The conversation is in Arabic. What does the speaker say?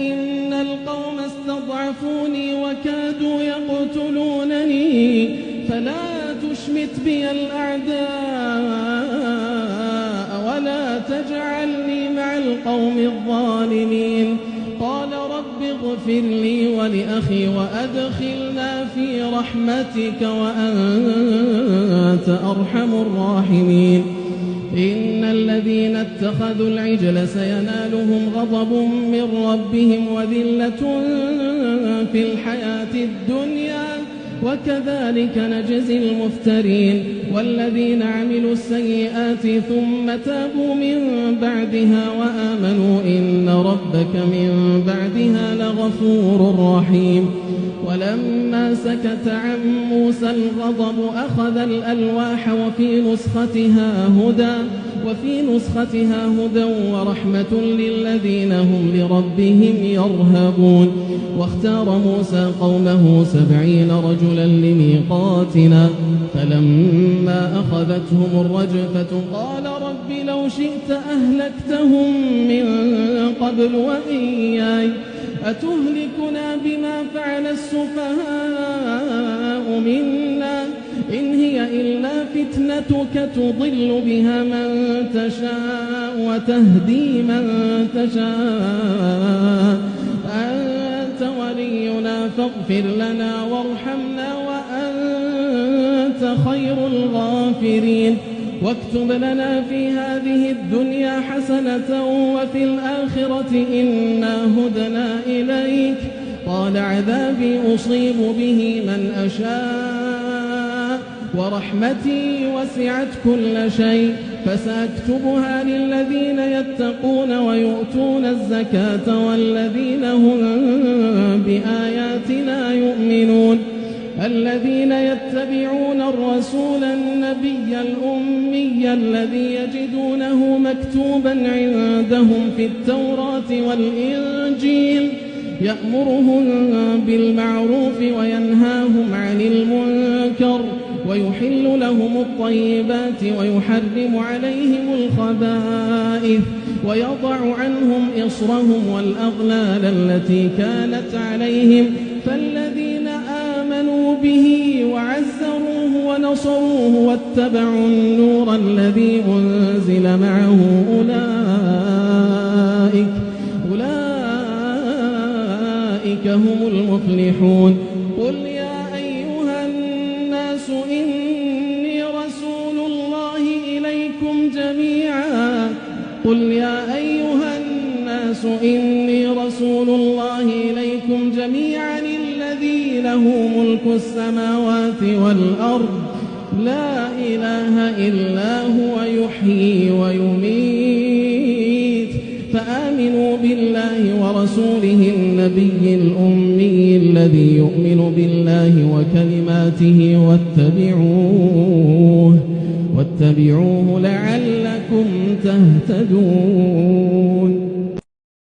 إن القوم استضعفوني وكادوا يقتلونني فلا تشمت بي الأعداء ولا تجعلني مع القوم الظالمين. قال رب اغفر لي ولأخي وأدخلنا في رحمتك وأنت أرحم الراحمين. إن الذين اتخذوا العجل سينالهم غضب من ربهم وذلة في الحياة الدنيا وكذلك نجزي المفترين. والذين عملوا السيئات ثم تابوا من بعدها وآمنوا إن ربك من بعدها لغفور رحيم. ولما سكت عن موسى الغضب أخذ الألواح وفي نسختها هدى ورحمة للذين هم لربهم يرهبون. واختار موسى قومه 70 رجلا لميقاتنا فلما أخذتهم الرجفة قال رب لو شئت أهلكتهم من قبل وإياي أتهلكنا بما فعل السفهاء منا إن هي إلا فتنتك تضل بها من تشاء وتهدي من تشاء أنت ولينا فاغفر لنا وارحمنا وأنت خير الغافرين. واكتب لنا في هذه الدنيا حسنة وفي الآخرة إنا هدنا إليك. قال عذابي أصيب به من أشاء ورحمتي وسعت كل شيء فسأكتبها للذين يتقون ويؤتون الزكاة والذين هم بآياتنا يؤمنون. الذين يتبعون الرسول النبي الأمي الذي يجدونه مكتوبا عندهم في التوراة والإنجيل يأمرهم بالمعروف وينهاهم عن المنكر ويحل لهم الطيبات ويحرم عليهم الخبائث ويضع عنهم إصرهم والأغلال التي كانت عليهم. فالذين آمنوا به وعزروه ونصروه واتبعوا النور الذي أنزل معه أولئك هم المفلحون. قل يا أيها الناس إني رسول الله إليكم جميعا الذي له ملك السماوات والأرض لا إله إلا هو يحيي ويميت. فآمنوا بالله ورسوله النبي الأمي الذي يؤمن بالله وكلماته واتبعوه لعلكم تهتدون.